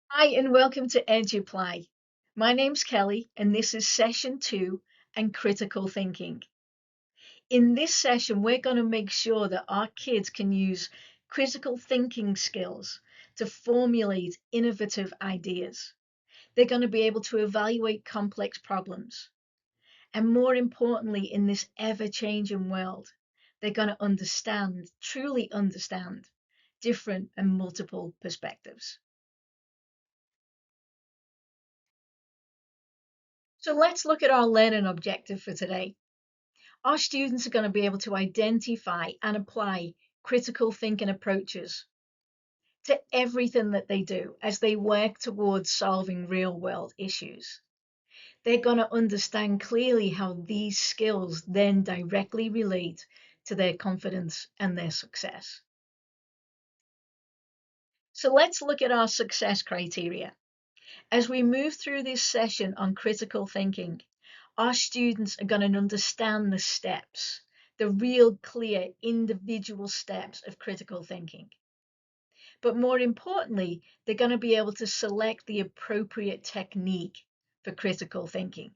Hi, and welcome to Eduply. My name's Kelly, and this is session 2 and critical thinking. In this session, we're going to make sure that our kids can use critical thinking skills to formulate innovative ideas. They're going to be able to evaluate complex problems. And more importantly, in this ever changing world, they're going to understand, truly understand, different and multiple perspectives. So let's look at our learning objective for today. Our students are going to be able to identify and apply critical thinking approaches to everything that they do as they work towards solving real world issues. They're going to understand clearly how these skills then directly relate to their confidence and their success. So let's look at our success criteria. As we move through this session on critical thinking, our students are going to understand the steps, the real clear individual steps of critical thinking. But more importantly, they're going to be able to select the appropriate technique for critical thinking.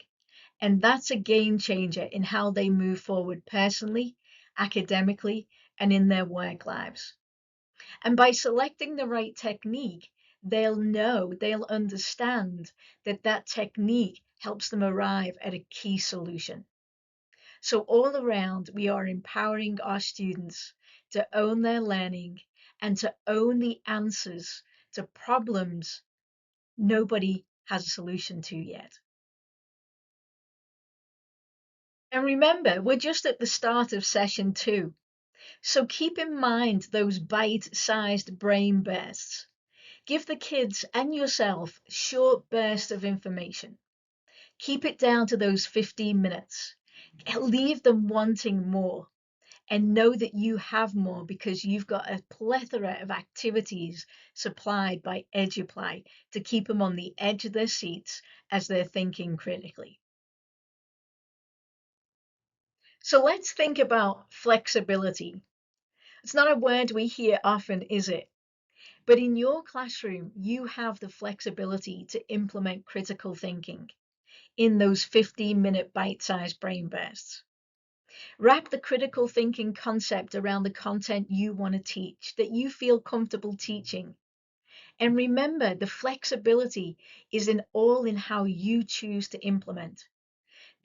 And that's a game changer in how they move forward personally, academically, and in their work lives. And by selecting the right technique, they'll understand that that technique helps them arrive at a key solution. So all around, we are empowering our students to own their learning and to own the answers to problems nobody has a solution to yet. And remember, we're just at the start of session 2. So keep in mind those bite-sized brain bursts. Give the kids and yourself short bursts of information. Keep it down to those 15 minutes. Leave them wanting more and know that you have more because you've got a plethora of activities supplied by Eduply to keep them on the edge of their seats as they're thinking critically. So let's think about flexibility. It's not a word we hear often, is it? But in your classroom, you have the flexibility to implement critical thinking in those 15-minute bite-sized brain bursts. Wrap the critical thinking concept around the content you want to teach, that you feel comfortable teaching. And remember, the flexibility is all in how you choose to implement.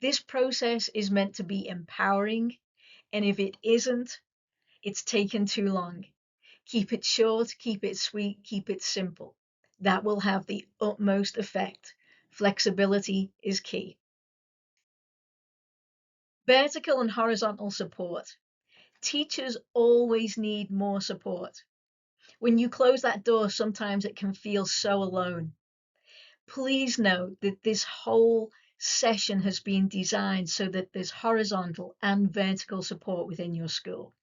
This process is meant to be empowering, and if it isn't, it's taken too long. Keep it short, keep it sweet, keep it simple. That will have the utmost effect. Flexibility is key. Vertical and horizontal support. Teachers always need more support. When you close that door, sometimes it can feel so alone. Please know that this whole session has been designed so that there's horizontal and vertical support within your school.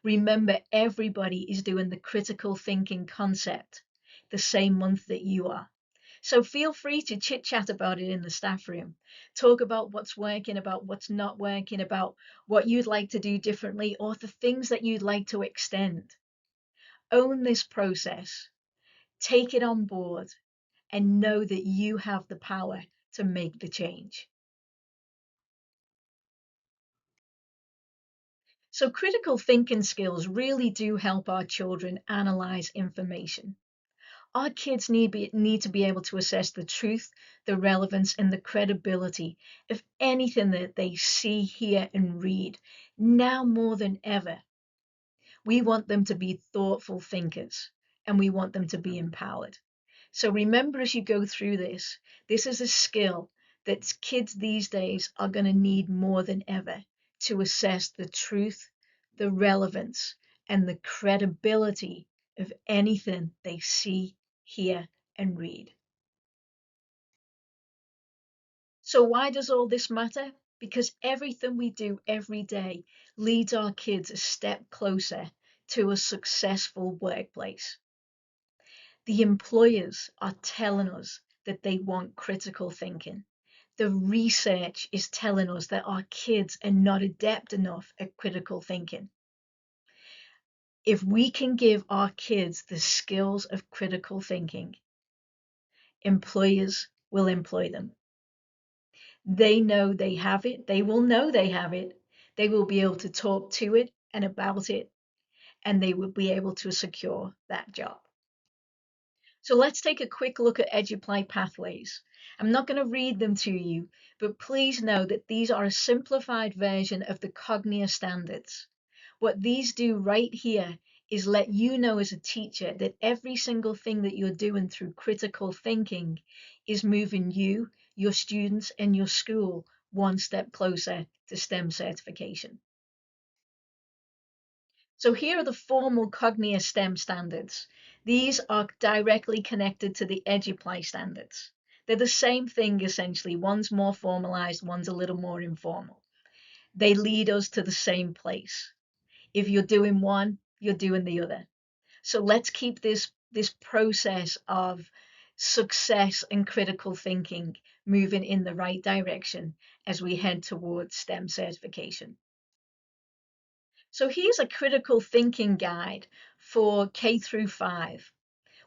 Remember, everybody is doing the critical thinking concept the same month that you are. So feel free to chit chat about it in the staff room. Talk about what's working, about what's not working, about what you'd like to do differently, or the things that you'd like to extend. Own this process, take it on board, and know that you have the power to make the change. So critical thinking skills really do help our children analyze information. Our kids need to be able to assess the truth, the relevance, and the credibility of anything that they see, hear, and read. Now more than ever, we want them to be thoughtful thinkers and we want them to be empowered. So remember, as you go through this is a skill that kids these days are going to need more than ever to assess the truth, the relevance, and the credibility of anything they see, hear, and read. So why does all this matter? Because everything we do every day leads our kids a step closer to a successful workplace. The employers are telling us that they want critical thinking. The research is telling us that our kids are not adept enough at critical thinking. If we can give our kids the skills of critical thinking, employers will employ them. They know they have it. They will know they have it. They will be able to talk to it and about it, and they will be able to secure that job. So let's take a quick look at Eduply pathways. I'm not going to read them to you, but please know that these are a simplified version of the Cognia standards. What these do right here is let you know as a teacher that every single thing that you're doing through critical thinking is moving you, your students, and your school one step closer to STEM certification. So here are the formal Cognia STEM standards. These are directly connected to the Eduply standards. They're the same thing essentially. One's more formalized, one's a little more informal. They lead us to the same place. If you're doing one, you're doing the other. So let's keep this process of success and critical thinking moving in the right direction as we head towards STEM certification. So here's a critical thinking guide for K through 5.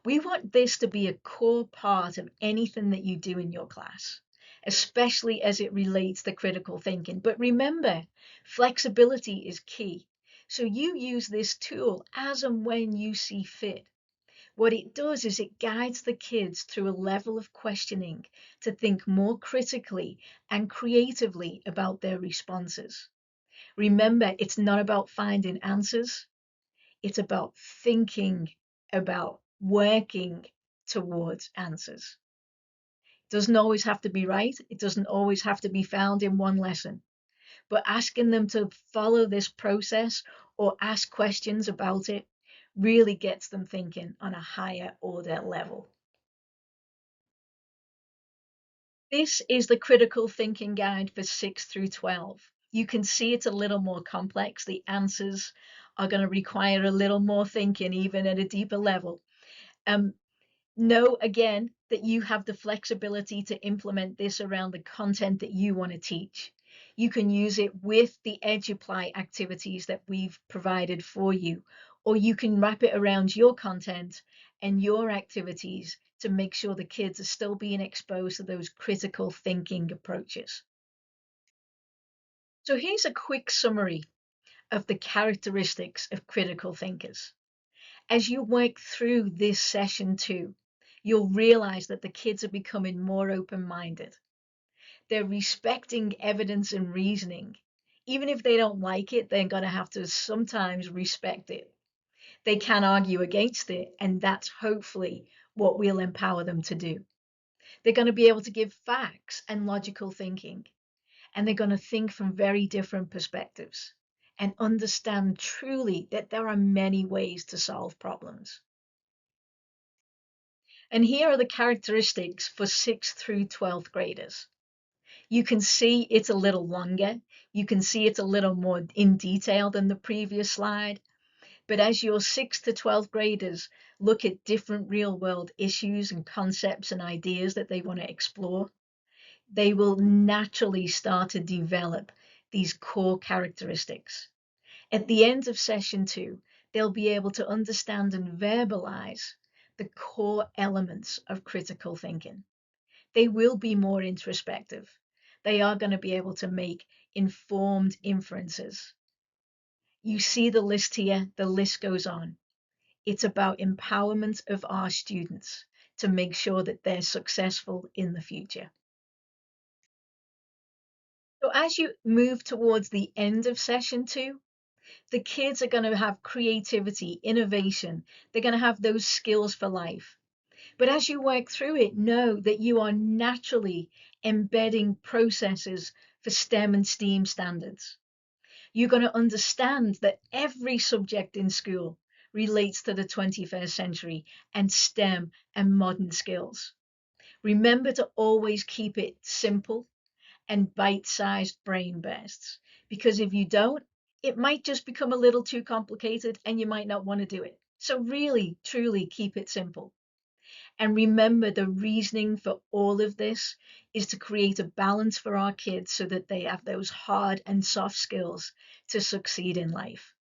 We want this to be a core part of anything that you do in your class, especially as it relates to critical thinking. But remember, flexibility is key. So you use this tool as and when you see fit. What it does is it guides the kids through a level of questioning to think more critically and creatively about their responses. Remember, it's not about finding answers. It's about thinking about working towards answers. It doesn't always have to be right. It doesn't always have to be found in one lesson. But asking them to follow this process or ask questions about it really gets them thinking on a higher order level. This is the critical thinking guide for 6 through 12. You can see it's a little more complex. The answers are going to require a little more thinking, even at a deeper level. Know again that you have the flexibility to implement this around the content that you want to teach. You can use it with the Eduply activities that we've provided for you, or you can wrap it around your content and your activities to make sure the kids are still being exposed to those critical thinking approaches. So here's a quick summary of the characteristics of critical thinkers. As you work through this session too, you'll realize that the kids are becoming more open-minded. They're respecting evidence and reasoning. Even if they don't like it, they're going to have to sometimes respect it. They can argue against it, and that's hopefully what we'll empower them to do. They're going to be able to give facts and logical thinking, and they're going to think from very different perspectives and understand truly that there are many ways to solve problems. And here are the characteristics for 6th through 12th graders. You can see it's a little longer. You can see it's a little more in detail than the previous slide. But as your 6th to 12th graders look at different real world issues and concepts and ideas that they want to explore, they will naturally start to develop these core characteristics. At the end of session 2, they'll be able to understand and verbalize the core elements of critical thinking. They will be more introspective. They are going to be able to make informed inferences. You see the list here, the list goes on. It's about empowerment of our students to make sure that they're successful in the future. So as you move towards the end of session 2, the kids are going to have creativity, innovation. They're going to have those skills for life. But as you work through it, know that you are naturally embedding processes for STEM and STEAM standards. You're going to understand that every subject in school relates to the 21st century and STEM and modern skills. Remember to always keep it simple and bite-sized brain bursts, because if you don't, it might just become a little too complicated and you might not want to do it. So really, truly keep it simple. And remember, the reasoning for all of this is to create a balance for our kids so that they have those hard and soft skills to succeed in life.